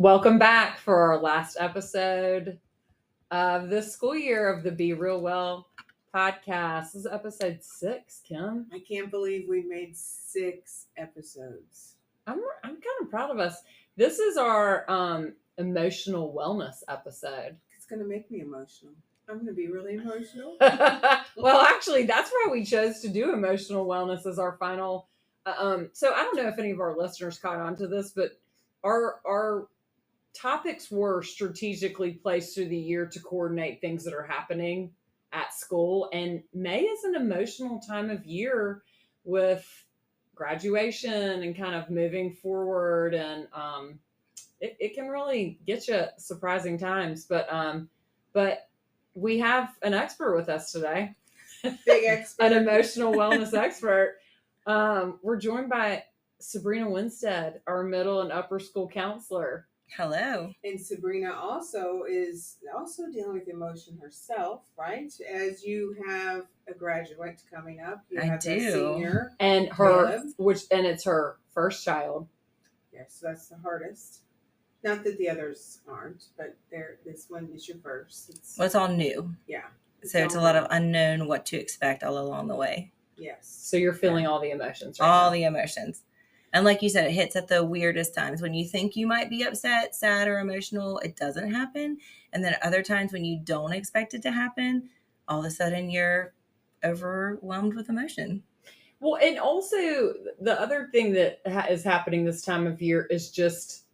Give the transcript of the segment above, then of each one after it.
Welcome back for our last episode of this school year of the Be Real Well podcast. This is episode 6, Kim. I can't believe we made 6 episodes. I'm kind of proud of us. This is our emotional wellness episode. It's going to make me emotional. I'm going to be really emotional. Well, actually, that's why we chose to do emotional wellness as our final. So I don't know if any of our listeners caught on to this, but our topics were strategically placed through the year to coordinate things that are happening at school. And May is an emotional time of year with graduation and kind of moving forward. And it can really get you surprising times. But we have an expert with us today. Big expert. An emotional wellness expert. We're joined by Sabrina Winstead, our middle and upper school counselor. Hello. And Sabrina is dealing with emotion herself, right? As you have a graduate coming up. You have a senior. And it's her first child. Yes, so that's the hardest. Not that the others aren't, but this one is your first. It's all new. Yeah. It's a lot of unknown what to expect all along the way. Yes. So you're feeling all the emotions right all now. The emotions. And like you said, it hits at the weirdest times. When you think you might be upset, sad, or emotional, it doesn't happen. And then other times when you don't expect it to happen, all of a sudden you're overwhelmed with emotion. Well, and also the other thing that is happening this time of year is just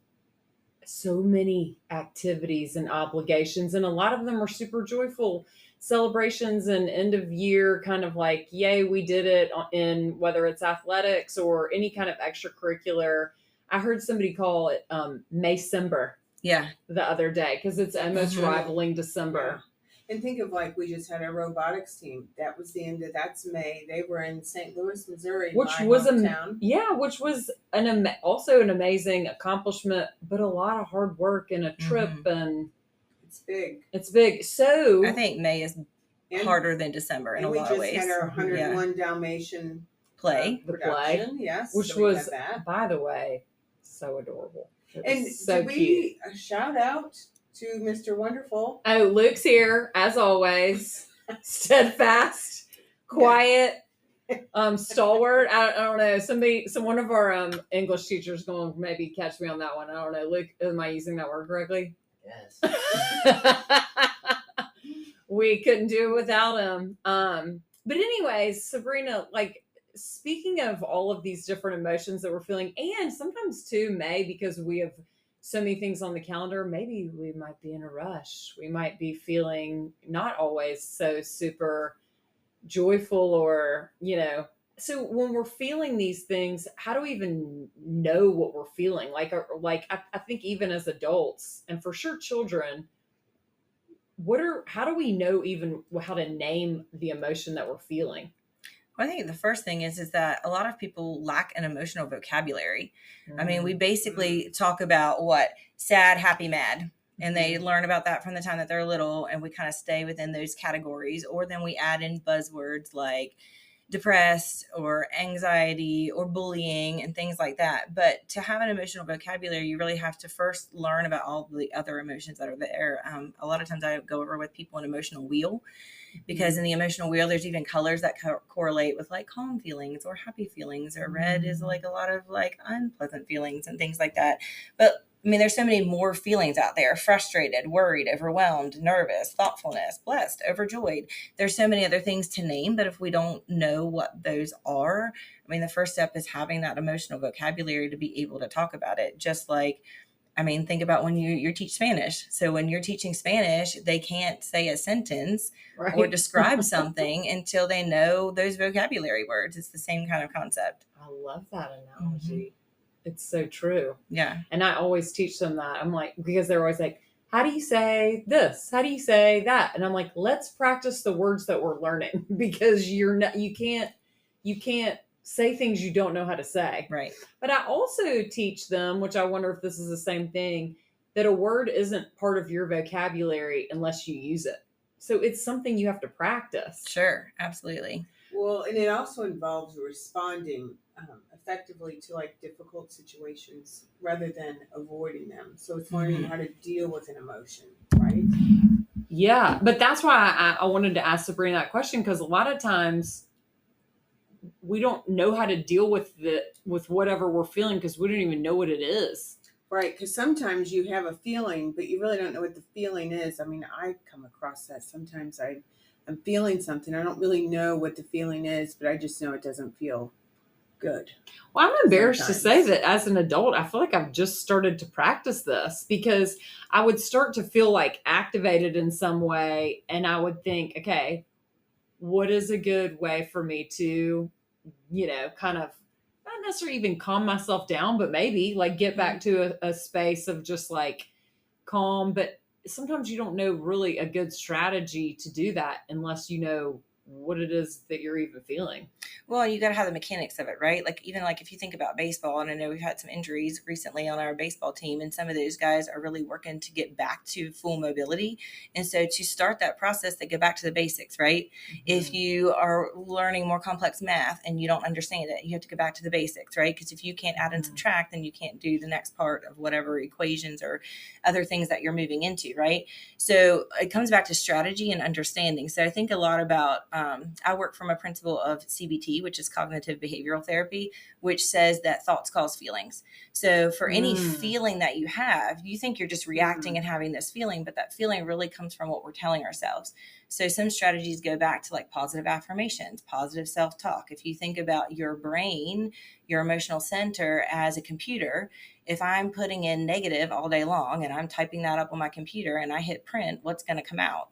so many activities and obligations. And a lot of them are super joyful celebrations and end of year kind of like, yay, we did it in whether it's athletics or any kind of extracurricular. I heard somebody call it Maycember. Yeah. The other day because it's almost rivaling December. Yeah. And think of we just had a robotics team. That was that's May. They were in St. Louis, Missouri, which was also an amazing accomplishment, but a lot of hard work and a trip and. It's big. So I think May is harder than December in a lot of ways. We just had our 101 Dalmatian play. The play. Yes. Which was, by the way, so adorable. And so cute. A shout out to Mr. Wonderful. Oh, Luke's here, as always. Steadfast, quiet, stalwart. I don't know. One of our English teachers going to maybe catch me on that one. I don't know. Luke, am I using that word correctly? Yes. We couldn't do it without him. But anyways, Sabrina, speaking of all of these different emotions that we're feeling, and sometimes too, May, because we have so many things on the calendar, maybe we might be in a rush. We might be feeling not always so super joyful or, So when we're feeling these things, how do we even know what we're feeling? I think even as adults and for sure children, how do we know even how to name the emotion that we're feeling? Well, I think the first thing is that a lot of people lack an emotional vocabulary. I mean, we basically talk about sad, happy, mad. And they learn about that from the time that they're little, and we kind of stay within those categories. Or then we add in buzzwords like depressed or anxiety or bullying and things like that. But to have an emotional vocabulary, you really have to first learn about all the other emotions that are there. A lot of times I go over with people an emotional wheel, because in the emotional wheel, there's even colors that correlate with calm feelings or happy feelings, or red is a lot of unpleasant feelings and things like that. But I mean, there's so many more feelings out there: frustrated, worried, overwhelmed, nervous, thoughtfulness, blessed, overjoyed. There's so many other things to name, but if we don't know what those are, I mean, the first step is having that emotional vocabulary to be able to talk about it. Just think about when you teach Spanish. So when you're teaching Spanish, they can't say a sentence or describe something until they know those vocabulary words. It's the same kind of concept. I love that analogy. Mm-hmm. It's so true. Yeah. And I always teach them that. I'm because they're always like, how do you say this? How do you say that? And I'm like, let's practice the words that we're learning, because you can't say things you don't know how to say. Right. But I also teach them, which I wonder if this is the same thing, that a word isn't part of your vocabulary unless you use it. So it's something you have to practice. Sure. Absolutely. Well, and it also involves responding effectively to like difficult situations rather than avoiding them. So it's learning how to deal with an emotion, right? Yeah, but that's why I wanted to ask Sabrina that question, because a lot of times we don't know how to deal with whatever we're feeling because we don't even know what it is. Right, because sometimes you have a feeling, but you really don't know what the feeling is. I mean, I come across that sometimes. I'm feeling something. I don't really know what the feeling is, but I just know it doesn't feel good. Well, I'm embarrassed to say Sometimes. that as an adult, I feel like I've just started to practice this, because I would start to feel like activated in some way, and I would think, okay, what is a good way for me to, kind of not necessarily even calm myself down, but maybe like get back to a space of just like calm. But sometimes you don't know really a good strategy to do that unless you know what it is that you're even feeling. Well, you got to have the mechanics of it, right? Like, even like if you think about baseball, and I know we've had some injuries recently on our baseball team, and some of those guys are really working to get back to full mobility. And so to start that process, they go back to the basics, right? Mm-hmm. If you are learning more complex math and you don't understand it, you have to go back to the basics, right? Because if you can't add and subtract, then you can't do the next part of whatever equations or other things that you're moving into, right? So it comes back to strategy and understanding. So I think a lot about, I work from a principle of CBT, which is cognitive behavioral therapy, which says that thoughts cause feelings. So for any feeling that you have, you think you're just reacting and having this feeling, but that feeling really comes from what we're telling ourselves. So some strategies go back to like positive affirmations, positive self-talk. If you think about your brain, your emotional center as a computer, if I'm putting in negative all day long and I'm typing that up on my computer and I hit print, what's going to come out?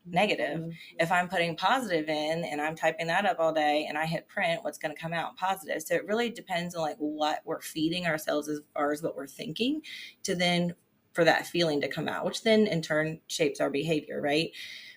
Negative. If I'm putting positive in and I'm typing that up all day and I hit print, what's going to come out? Positive. So it really depends on like what we're feeding ourselves as far as what we're thinking to then for that feeling to come out, which then in turn shapes our behavior, right?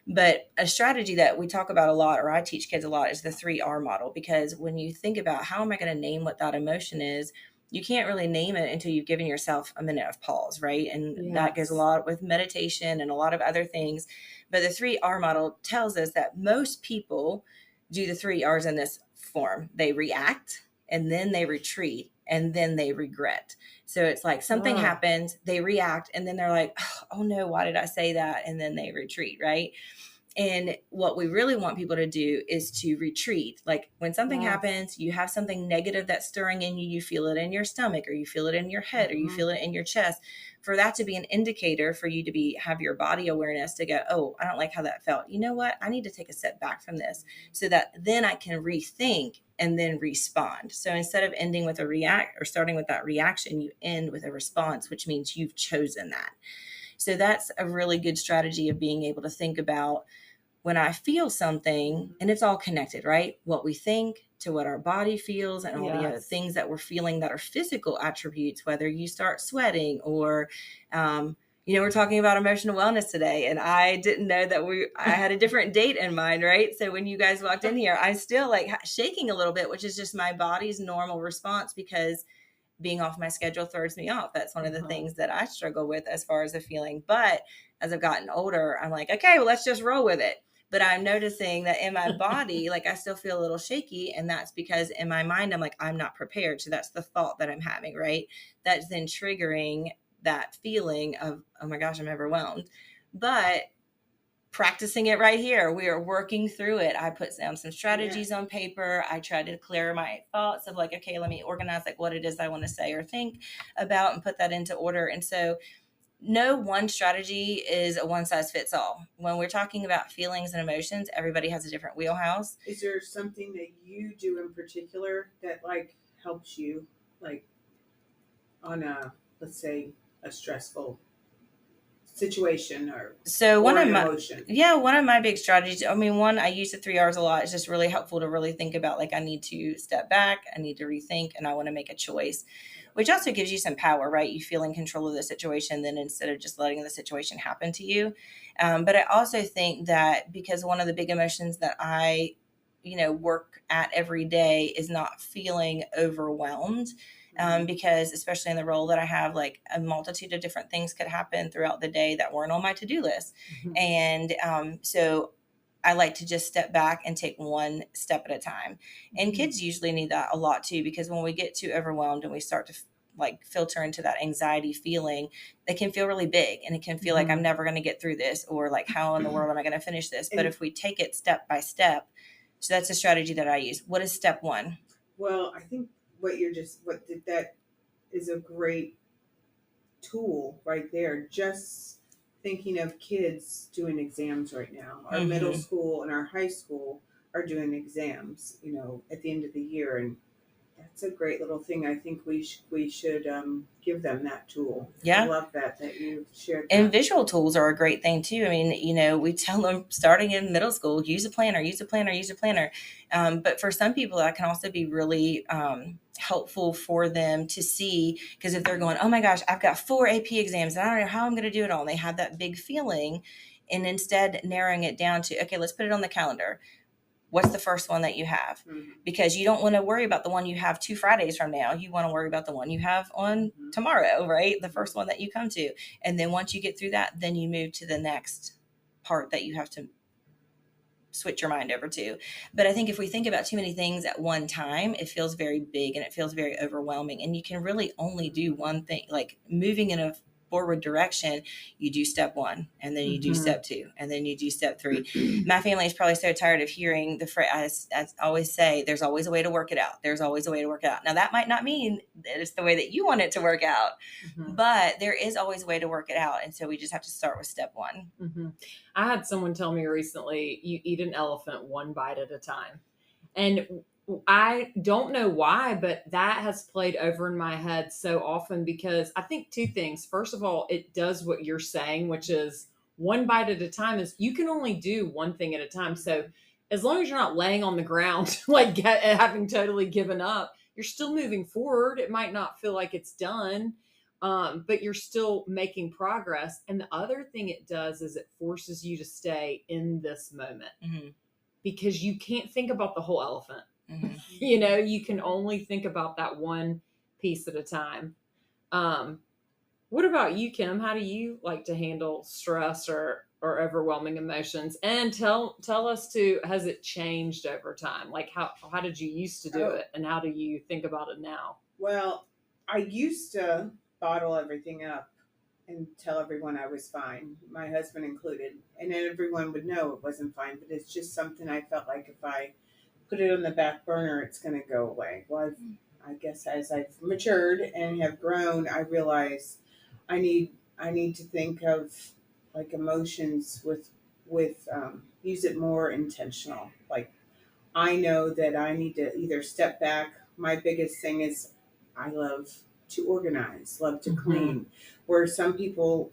But a strategy that we talk about a lot, or I teach kids a lot, is the 3R model, because when you think about how am I going to name what that emotion is, you can't really name it until you've given yourself a minute of pause, right? And that goes a lot with meditation and a lot of other things. But the 3R model tells us that most people do the 3 R's in this form. They react, and then they retreat, and then they regret. So it's like something happens, they react, and then they're like, oh no, why did I say that? And then they retreat, right? And what we really want people to do is to retreat. Like when something happens, you have something negative that's stirring in you, you feel it in your stomach, or you feel it in your head, or you feel it in your chest, for that to be an indicator for you to have your body awareness to go, oh, I don't like how that felt. You know what? I need to take a step back from this so that then I can rethink and then respond. So instead of ending with a react or starting with that reaction, you end with a response, which means you've chosen that. So that's a really good strategy of being able to think about when I feel something, and it's all connected, right? What we think to what our body feels and all the other things that we're feeling that are physical attributes, whether you start sweating or, we're talking about emotional wellness today, and I didn't know that I had a different date in mind, right? So when you guys walked in here, I'm still like shaking a little bit, which is just my body's normal response, because being off my schedule throws me off. That's one of the things that I struggle with as far as the feeling. But as I've gotten older, I'm like, okay, well, let's just roll with it. But I'm noticing that in my body, like I still feel a little shaky. And that's because in my mind, I'm like, I'm not prepared. So that's the thought that I'm having, right? That's then triggering that feeling of, oh my gosh, I'm overwhelmed. But practicing it right here, we are working through it. I put down some strategies on paper. I tried to clear my thoughts of like, okay, let me organize like what it is I want to say or think about and put that into order. And so no one strategy is a one size fits all. When we're talking about feelings and emotions, everybody has a different wheelhouse. Is there something that you do in particular that like helps you like on let's say a stressful situation or one of emotion? One of my big strategies, one, I use the 3 R's a lot. It's just really helpful to really think about like I need to step back, I need to rethink, and I want to make a choice, which also gives you some power, right? You feel in control of the situation then instead of just letting the situation happen to you. But I also think that because one of the big emotions that I work at every day is not feeling overwhelmed. Because especially in the role that I have, like a multitude of different things could happen throughout the day that weren't on my to-do list. And so I like to just step back and take one step at a time. And kids usually need that a lot too, because when we get too overwhelmed and we start to like filter into that anxiety feeling, they can feel really big, and it can feel like I'm never going to get through this, or like, how in the world am I going to finish this? But if we take it step by step, so that's a strategy that I use. What is step one? Well, I think that is a great tool right there. Just thinking of kids doing exams right now. Our middle school and our high school are doing exams, at the end of the year, and that's a great little thing. I think we should give them that tool. Yeah. I love that you shared that. And visual tools are a great thing too. I mean, we tell them starting in middle school, use a planner. But for some people, that can also be really helpful for them to see, because if they're going, oh my gosh, I've got 4 AP exams and I don't know how I'm going to do it all, and they have that big feeling, and instead narrowing it down to, okay, let's put it on the calendar. What's the first one that you have? Because you don't want to worry about the one you have 2 Fridays from now. You want to worry about the one you have on tomorrow, right? The first one that you come to. And then once you get through that, then you move to the next part that you have to switch your mind over to. But I think if we think about too many things at one time, it feels very big and it feels very overwhelming. And you can really only do one thing, like moving in a forward direction. You do step 1, and then you do step 2, and then you do step 3. My family is probably so tired of hearing the phrase, I always say, there's always a way to work it out. There's always a way to work it out. Now, that might not mean that it's the way that you want it to work out, but there is always a way to work it out. And so we just have to start with step 1. I had someone tell me recently, you eat an elephant one bite at a time. And I don't know why, but that has played over in my head so often, because I think 2 things. First of all, it does what you're saying, which is one bite at a time. Is you can only do one thing at a time. So as long as you're not laying on the ground, like having totally given up, you're still moving forward. It might not feel like it's done, but you're still making progress. And the other thing it does is it forces you to stay in this moment, because you can't think about the whole elephant. You can only think about that one piece at a time. What about you, Kim? How do you like to handle stress or overwhelming emotions? And tell us too, has it changed over time? Like how did you used to do it, and how do you think about it now? Well, I used to bottle everything up and tell everyone I was fine, my husband included, and then everyone would know it wasn't fine, but it's just something I felt like if I put it on the back burner, it's going to go away. Well, I guess as I've matured and have grown, I realize I need to think of like emotions with use it more intentional. Like I know that I need to either step back. My biggest thing is I love to organize, love to clean. Where some people,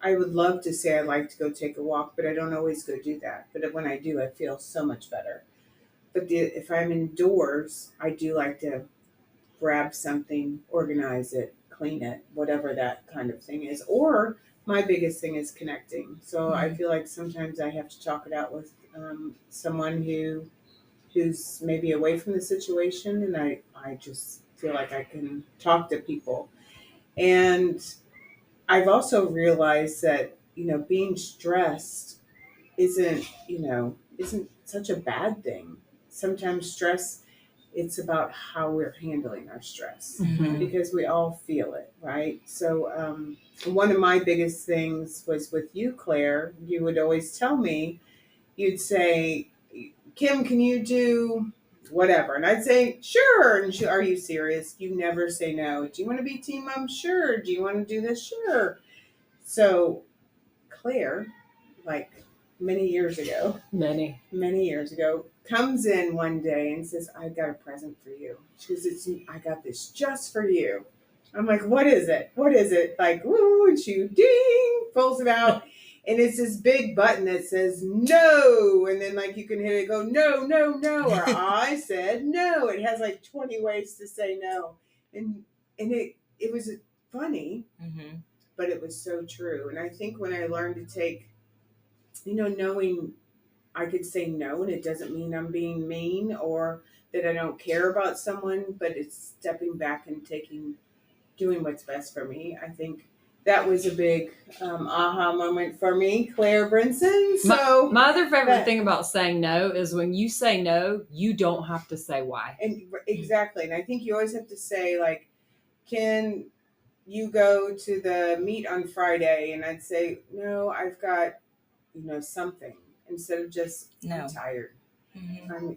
I would love to say I like to go take a walk, but I don't always go do that. But when I do, I feel so much better. But if I'm indoors, I do like to grab something, organize it, clean it, whatever that kind of thing is. Or my biggest thing is connecting. So I feel like sometimes I have to talk it out with someone who's maybe away from the situation, and I just feel like I can talk to people. And I've also realized that, being stressed isn't such a bad thing. Sometimes stress, it's about how we're handling our stress, because we all feel it, right? So one of my biggest things was with you, Claire. You would always tell me, you'd say, Kim, can you do whatever? And I'd say, sure. And are you serious? You never say no. Do you want to be team mom? Sure. Do you want to do this? Sure. So Claire, like many years ago, comes in one day and says, I got a present for you. She goes, I got this just for you. I'm like, what is it? What is it? Like, woo, and she ding, pulls it out. And it's this big button that says no. And then like you can hit it, go, no, no, no. Or I said no. It has like 20 ways to say no. And it was funny, but it was so true. And I think when I learned to take, knowing I could say no, and it doesn't mean I'm being mean or that I don't care about someone, but it's stepping back and doing what's best for me. I think that was a big aha moment for me, Claire Brinson. So my other favorite thing about saying no is when you say no, you don't have to say why. And exactly. And I think you always have to say, like, can you go to the meet on Friday? And I'd say, no, I've got, something, instead of just, No. I'm tired. Mm-hmm.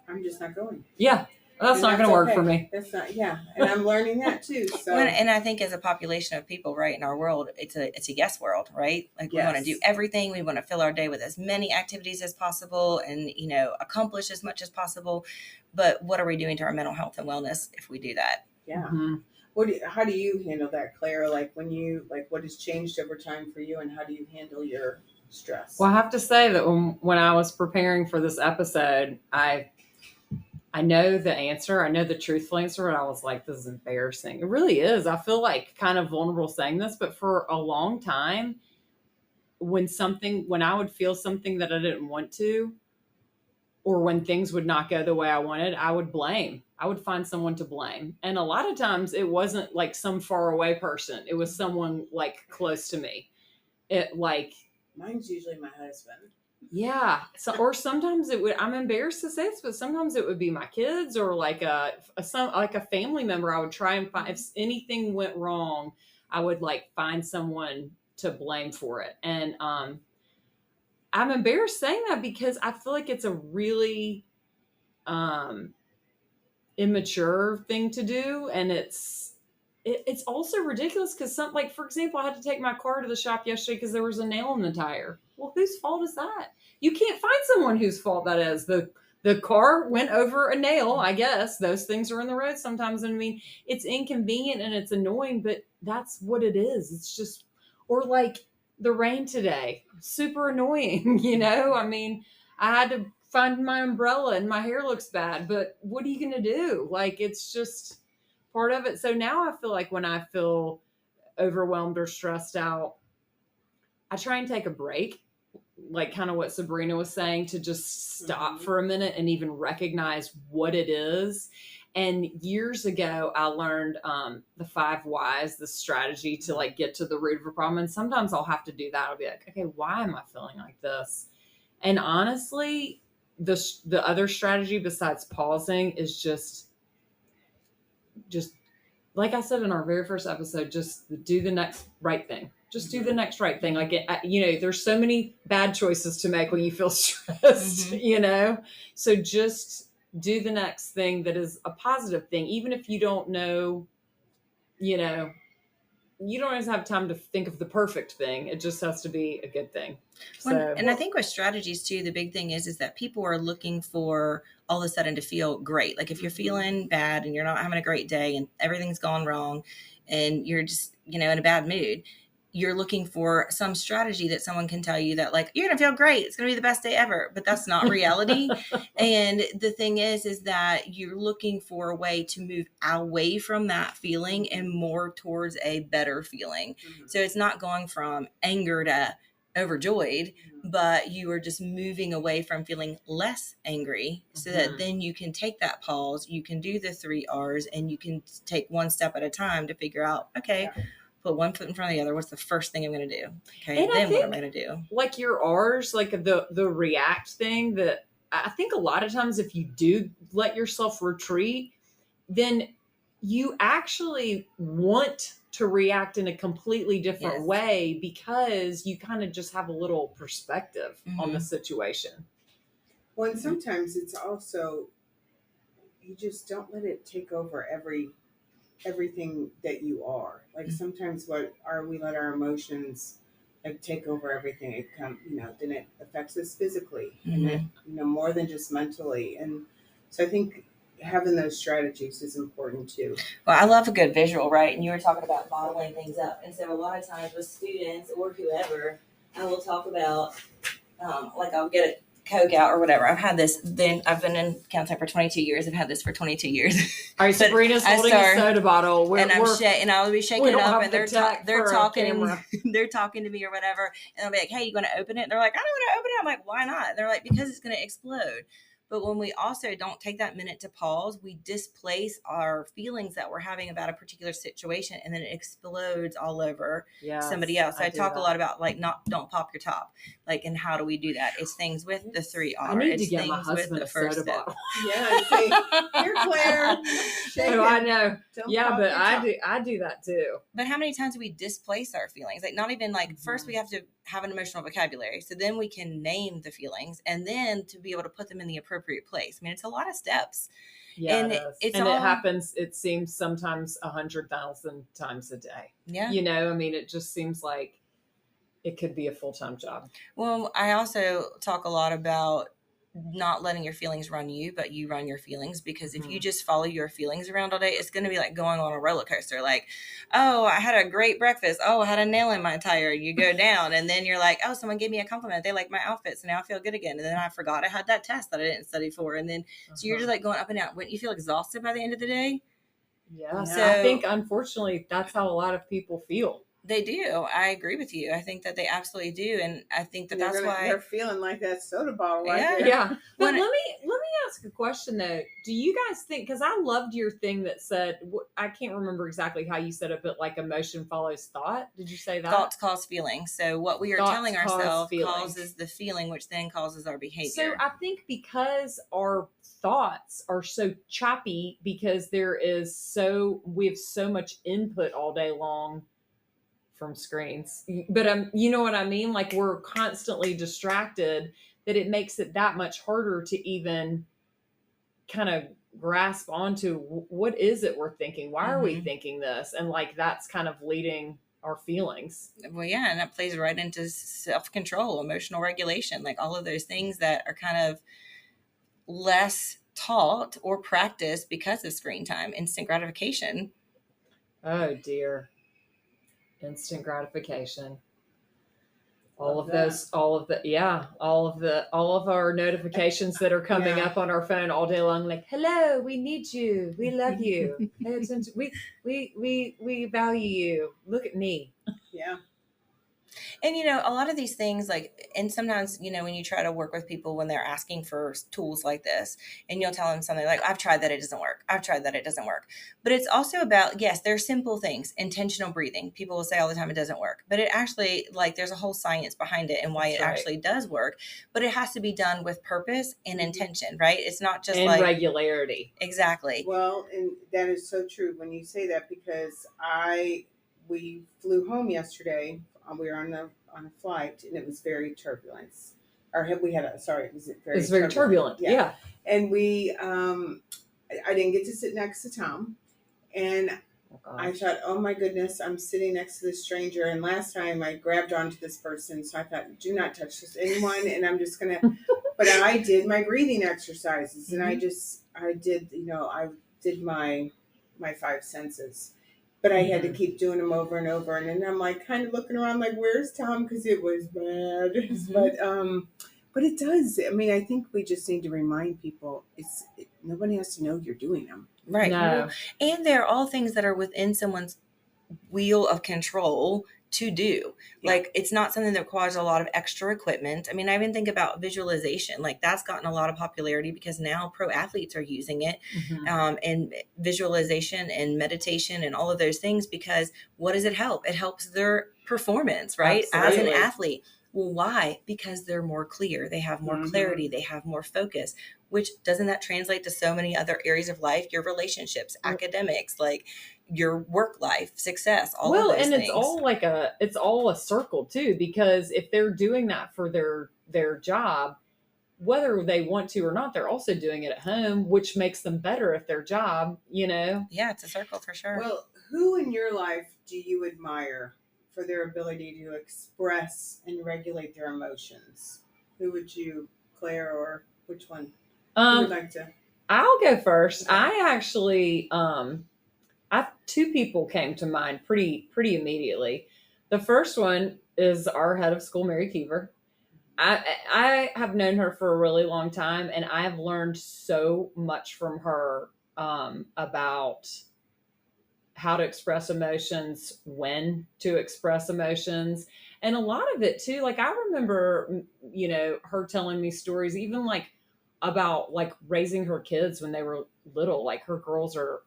I'm just not going. Yeah. That's not going to work for me. That's not, yeah. And I'm learning that too. So, and I think as a population of people, right, in our world, it's a yes world, right? Like we want to do everything. We want to fill our day with as many activities as possible and, accomplish as much as possible. But what are we doing to our mental health and wellness if we do that? Yeah. Mm-hmm. How do you handle that, Claire? Like what has changed over time for you, and how do you handle your stress? Well, I have to say that when I was preparing for this episode, I know the answer. I know the truthful answer, and I was like, this is embarrassing. It really is. I feel like kind of vulnerable saying this, but for a long time, when I would feel something that I didn't want to, or when things would not go the way I wanted, I would blame. I would find someone to blame. And a lot of times it wasn't like some far away person. It was someone like close to me. Mine's usually my husband. Yeah. So, or sometimes it would, I'm embarrassed to say this, but sometimes it would be my kids or like a family member. I would try and find, if anything went wrong, I would like find someone to blame for it. And, I'm embarrassed saying that because I feel like it's a really, immature thing to do. And it's also ridiculous because for example, I had to take my car to the shop yesterday because there was a nail in the tire. Well, whose fault is that? You can't find someone whose fault that is. The car went over a nail, I guess. Those things are in the road sometimes. And I mean, it's inconvenient and it's annoying, but that's what it is. It's just, or like the rain today, super annoying, I mean, I had to find my umbrella and my hair looks bad, but what are you going to do? Like, it's just part of it. So now I feel like when I feel overwhelmed or stressed out, I try and take a break, like kind of what Sabrina was saying, to just stop for a minute and even recognize what it is. And years ago, I learned the 5 whys, the strategy to like get to the root of a problem. And sometimes I'll have to do that. I'll be like, okay, why am I feeling like this? And honestly, the other strategy besides pausing is just like I said in our very first episode, just do the next right thing. Just do the next right thing. Like, there's so many bad choices to make when you feel stressed, So just do the next thing that is a positive thing. Even if you don't know, you don't always have time to think of the perfect thing. It just has to be a good thing. And I think with strategies too, the big thing is that people are looking for all of a sudden to feel great. Like if you're feeling bad and you're not having a great day and everything's gone wrong and you're just, in a bad mood, you're looking for some strategy that someone can tell you that like, you're going to feel great. It's going to be the best day ever, but that's not reality. And the thing is that you're looking for a way to move away from that feeling and more towards a better feeling. Mm-hmm. So it's not going from anger to overjoyed, but you are just moving away from feeling less angry so that then you can take that pause, you can do the 3 R's and you can take one step at a time to figure out, okay, put one foot in front of the other. What's the first thing I'm going to do? Okay, and then what am I going to do? Like your R's, like the react thing, that I think a lot of times if you do let yourself retreat, then you actually want to react in a completely different way because you kind of just have a little perspective on the situation. Well, and sometimes it's also, you just don't let it take over everything that you are. Like sometimes we let our emotions like take over everything. It then it affects us physically and it, more than just mentally. And so I think having those strategies is important too. Well, I love a good visual, right? And you were talking about bottling things up. And so a lot of times with students or whoever, I will talk about, like I'll get a Coke out or whatever. I've had this, I've been in counseling for 22 years. I've had this for 22 years. All right, Sabrina's holding a soda bottle. And I'll be shaking it up and they're talking, they're talking to me or whatever. And I'll be like, hey, you going to open it? And they're like, I don't want to open it. I'm like, why not? And they're like, because it's going to explode. But when we also don't take that minute to pause, we displace our feelings that we're having about a particular situation, and then it explodes all over somebody else. So I talk a lot about like don't pop your top. Like, and how do we do that? It's things with the 3 R. I need it's to get things my husband with the a first soda step. bottle. Yeah, say, here, Claire. Shake Oh, it. I know. Don't Yeah, pop but your I top. do that too. But how many times do we displace our feelings? Like, not even like, first we have to have an emotional vocabulary. So then we can name the feelings, and then to be able to put them in the appropriate place. I mean, it's a lot of steps. Yeah, And it is. it's and all- it happens, it seems sometimes 100,000 times a day. Yeah. You know, I mean, it just seems like it could be a full-time job. Well, I also talk a lot about not letting your feelings run you, but you run your feelings, because if you just follow your feelings around all day, it's going to be like going on a roller coaster. Like, oh, I had a great breakfast. Oh, I had a nail in my tire. You go down, and then you're like, oh, someone gave me a compliment. They like my outfit, so now I feel good again. And then I forgot I had that test that I didn't study for. And then, so you're just like going up and down. Wouldn't you feel exhausted by the end of the day? Yeah. So I think, unfortunately, that's how a lot of people feel. They do. I agree with you. I think that they absolutely do, and I think that that's why they're feeling like that soda bottle right Yeah. there. Yeah. But When- let me ask a question though. Do you guys think, because I loved your thing that said, I can't remember exactly how you said it, but like emotion follows thought. Did you say that? thoughts cause feelings. So what we are Thoughts telling cause ourselves feelings. causes the feeling, which then causes our behavior. So I think because our thoughts are so choppy, because we have so much input all day long from screens. But you know what I mean? Like, we're constantly distracted, that it makes it that much harder to even kind of grasp onto what is it we're thinking? Why are we thinking this? And like, that's kind of leading our feelings. Well, yeah, and that plays right into self-control, emotional regulation, like all of those things that are kind of less taught or practiced because of screen time. Instant gratification. Oh dear. Instant gratification. All Love of that. those, all of our notifications that are coming Yeah. up on our phone all day long, like, hello, we need you, we love you, pay attention, we value you, look at me. Yeah. And, you know, a lot of these things, like, and sometimes, you know, when you try to work with people when they're asking for tools like this, and you'll tell them something like, I've tried that, it doesn't work. I've tried that, it doesn't work. But it's also about, yes, there's simple things, intentional breathing. People will say all the time it doesn't work, but it actually, like, there's a whole science behind it and why That's it right. actually does work. But it has to be done with purpose and intention, right? It's not just And like regularity. Exactly. Well, and that is so true when you say that, because we flew home yesterday. We were on a flight, and it was very turbulent. It was Very turbulent. Yeah. And we, I didn't get to sit next to Tom, and Oh, gosh. I thought, oh my goodness, I'm sitting next to this stranger. And last time I grabbed onto this person, so I thought, do not touch this anyone, and I'm just gonna. But I did my breathing exercises, and I did my 5 senses. But I had to keep doing them over and over, and then I'm like kind of looking around, like, where's Tom? Because it was bad. But it does. I mean, I think we just need to remind people nobody has to know you're doing them. Right. No. And they're all things that are within someone's wheel of control to do. Yeah. Like, it's not something that requires a lot of extra equipment. I mean, I even think about visualization. Like, that's gotten a lot of popularity because now pro athletes are using it, and visualization and meditation and all of those things, because what does it help? It helps their performance, right? Absolutely. As an athlete. Well, why? Because they're more clear. They have more clarity. They have more focus, which doesn't that translate to so many other areas of life, your relationships, academics, like your work life, success, all of those things. It's all a circle too, because if they're doing that for their job, whether they want to or not, they're also doing it at home, which makes them better at their job, you know? Yeah, it's a circle for sure. Well, who in your life do you admire for their ability to express and regulate their emotions? Who would you, Claire, or which one? Who would like to? I'll go first. Okay. I actually, two people came to mind pretty immediately. The first one is our head of school, Mary Keever. I have known her for a really long time, and I have learned so much from her about how to express emotions, when to express emotions, and a lot of it too. Like, I remember, you know, her telling me stories, even like about like raising her kids when they were little. Like her girls are,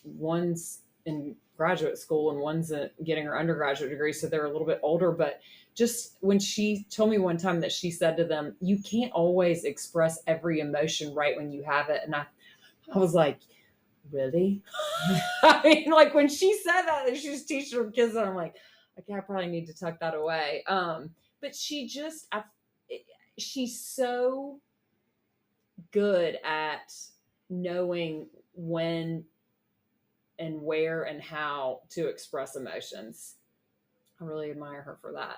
one's in graduate school and one's getting her undergraduate degree, so they're a little bit older. But just when she told me one time that she said to them, you can't always express every emotion right when you have it. And I was like, really? I mean, like when she said that she was teaching her kids, and I'm like, okay, I probably need to tuck that away. But she just, she's so good at knowing when and where and how to express emotions. I really admire her for that.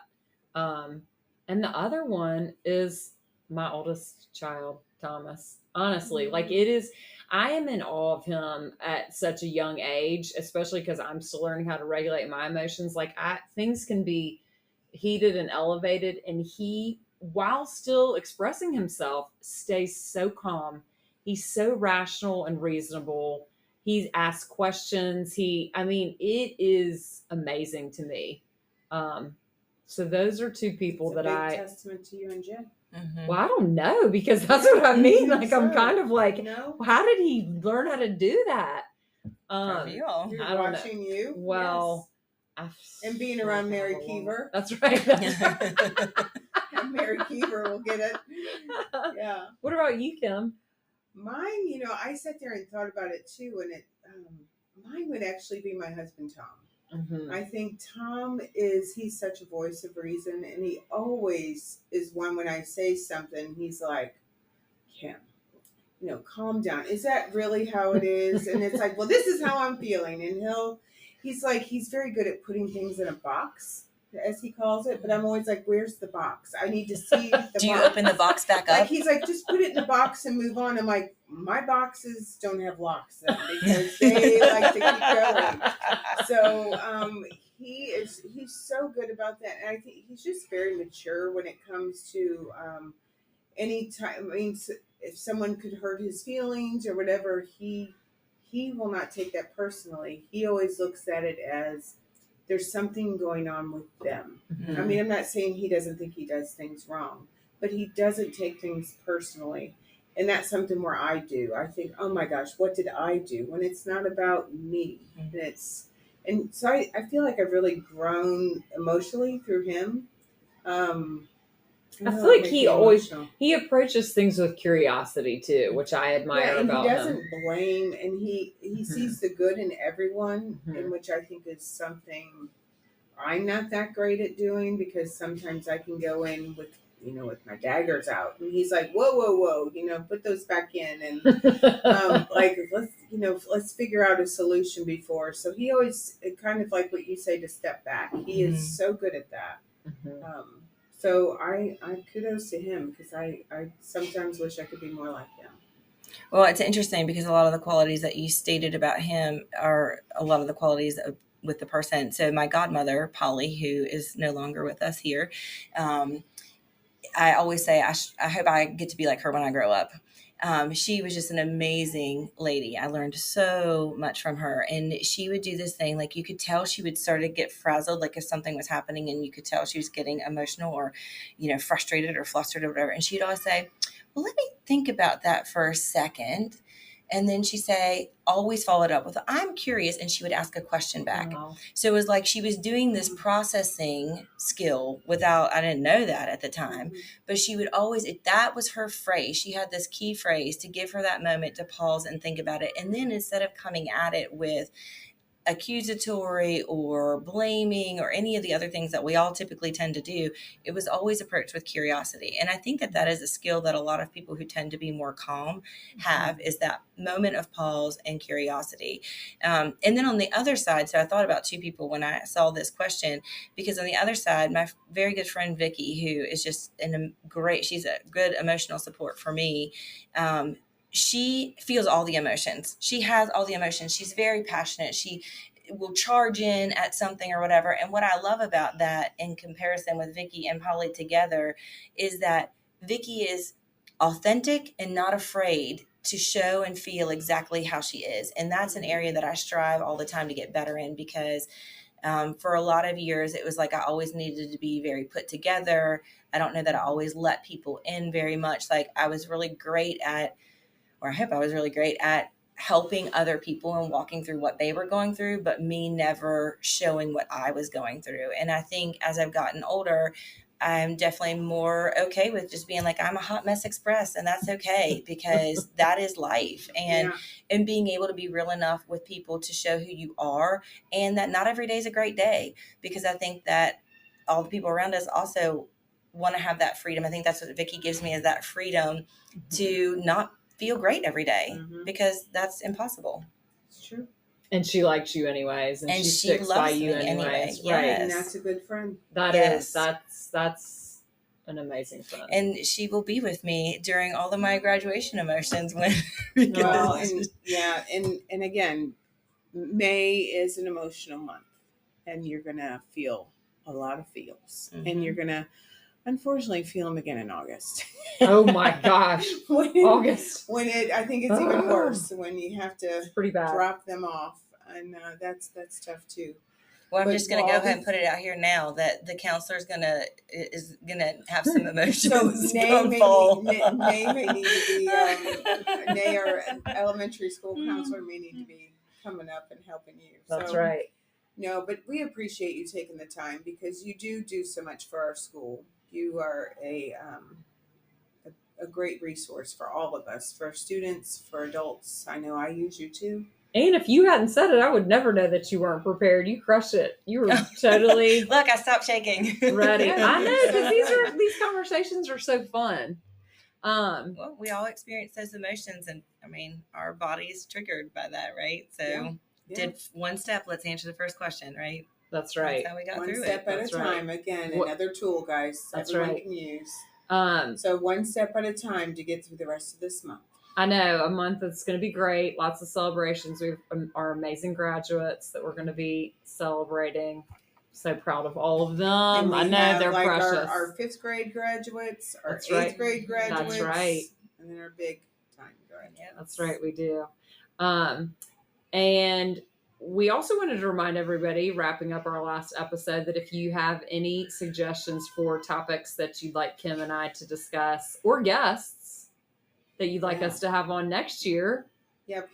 And the other one is my oldest child, Thomas. Honestly, like it is, I am in awe of him at such a young age, especially because I'm still learning how to regulate my emotions. Like things can be heated and elevated, and he, while still expressing himself, stays so calm. He's so rational and reasonable. He asks questions. I mean, it is amazing to me. So those are two people it's that a big testament to you and Jen. Mm-hmm. Well, I don't know, because that's what I mean. Like I'm kind of like, No, how did he learn how to do that? From you all. you're I don't watching you. Well, And being around Mary Keever. That's right. Mary Keever will get it. Yeah. What about you, Kim? Mine, you know, I sat there and thought about it too, and mine would actually be my husband, Tom. Mm-hmm. I think Tom he's such a voice of reason, and he always is one when I say something, he's like, Kim, you know, calm down. Is that really how it is? And it's like, well, this is how I'm feeling. And he's very good at putting things in a box, as he calls it. But I'm always like, where's the box? I need to see the box. Do you open the box back up? Like, he's like, just put it in the box and move on. I'm like, my boxes don't have locks then, because they like to keep going. So he's so good about that. And I think he's just very mature when it comes to any time. I mean, if someone could hurt his feelings or whatever, he will not take that personally. He always looks at it as there's something going on with them. Mm-hmm. I mean, I'm not saying he doesn't think he does things wrong, but he doesn't take things personally. And that's something where I do. I think, oh my gosh, what did I do? When it's not about me. Mm-hmm. And so I feel like I've really grown emotionally through him. I feel like he approaches things with curiosity too, which I admire about him. He doesn't blame, and he sees the good in everyone, in which I think is something I'm not that great at doing, because sometimes I can go in with my daggers out, and he's like, whoa, put those back in, and like let's figure out a solution before. So he always kind of like what you say, to step back. He is so good at that. Mm-hmm. So I kudos to him, because I sometimes wish I could be more like him. Well, it's interesting because a lot of the qualities that you stated about him are a lot of the qualities with the person. So my godmother, Polly, who is no longer with us here, I always say I hope I get to be like her when I grow up. She was just an amazing lady. I learned so much from her, and she would do this thing, like you could tell she would sort of get frazzled, like if something was happening and you could tell she was getting emotional or, frustrated or flustered or whatever. And she'd always say, well, let me think about that for a second. And then she'd say, always followed up with, I'm curious. And she would ask a question back. Wow. So it was like she was doing this processing skill I didn't know that at the time, but she would always, that was her phrase. She had this key phrase to give her that moment to pause and think about it. And then instead of coming at it with accusatory or blaming or any of the other things that we all typically tend to do, it was always approached with curiosity. And I think that is a skill that a lot of people who tend to be more calm have, is that moment of pause and curiosity. And then on the other side, so I thought about two people when I saw this question, because on the other side, my very good friend Vicky, who is just she's a good emotional support for me. She feels all the emotions. She has all the emotions. She's very passionate. She will charge in at something or whatever. And what I love about that in comparison with Vicky and Polly together is that Vicky is authentic and not afraid to show and feel exactly how she is. And that's an area that I strive all the time to get better in, because For a lot of years, it was like I always needed to be very put together. I don't know that I always let people in very much. Like I was really great at, or I hope I was really great at helping other people and walking through what they were going through, but me never showing what I was going through. And I think as I've gotten older, I'm definitely more okay with just being like, I'm a hot mess express, and that's okay because that is life. And being able to be real enough with people to show who you are, and that not every day is a great day, because I think that all the people around us also want to have that freedom. I think that's what Vicky gives me, is that freedom to not feel great every day, because that's impossible. It's true. And she likes you anyways, and she sticks by you anyways. Anyway. Right. Yes. And that's a good friend. That's an amazing friend. And she will be with me during all of my graduation emotions when well, and again, May is an emotional month, and you're gonna feel a lot of feels, and you're gonna unfortunately feel them again in August. Oh my gosh. August. When I think it's even worse when you have to pretty bad. Drop them off. And that's tough too. Well, I'm just going to go ahead and put it out here now that the counselor is gonna have some emotions. So Nay may need to be Nay, or elementary school counselor may need to be coming up and helping you. That's right. No, but we appreciate you taking the time, because you do so much for our school. You are a great resource for all of us, for students, for adults. I know I use you too. And if you hadn't said it, I would never know that you weren't prepared. You crushed it. You were totally look. I stopped shaking. Ready. I know, because these conversations are so fun. Well, we all experience those emotions, and I mean, our body is triggered by that, right? So, did one step. Let's answer the first question, right? That's right. That's how we got one through step it. at a time. Again, another tool, guys. That's everyone right. can use. So one step at a time to get through the rest of this month. I know, a month that's going to be great. Lots of celebrations. We have our amazing graduates that we're going to be celebrating. So proud of all of them. I know they're precious. Our 5th grade graduates, our That's 8th right. grade graduates. That's right. And then our big time graduates. Yeah, that's right. We do. And we also wanted to remind everybody, wrapping up our last episode, that if you have any suggestions for topics that you'd like Kim and I to discuss, or guests that you'd like us to have on next year,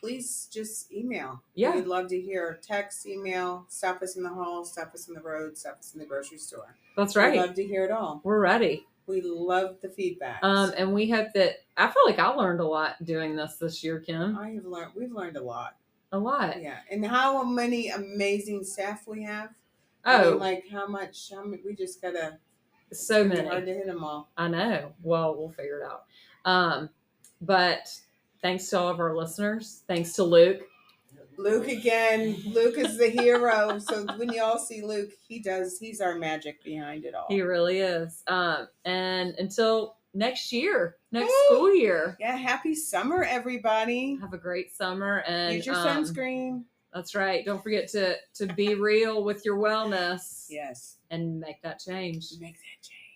please just email. Yeah. We'd love to hear. Text, email, stop us in the hall, stop us in the road, stop us in the grocery store. That's right. We'd love to hear it all. We're ready. We love the feedback. And we hope that, I feel like I learned a lot doing this year, Kim. We've learned a lot. A lot. Yeah. And how many amazing staff we have. How much we just gotta. So many. Hard to hit them all. I know. Well, we'll figure it out. But thanks to all of our listeners. Thanks to Luke. Luke again. Luke is the hero. So when you all see Luke, he's our magic behind it all. He really is. And until next school year. Yeah, happy summer, everybody. Have a great summer, and use your sunscreen. That's right. Don't forget to be real with your wellness. Yes. And make that change. Make that change.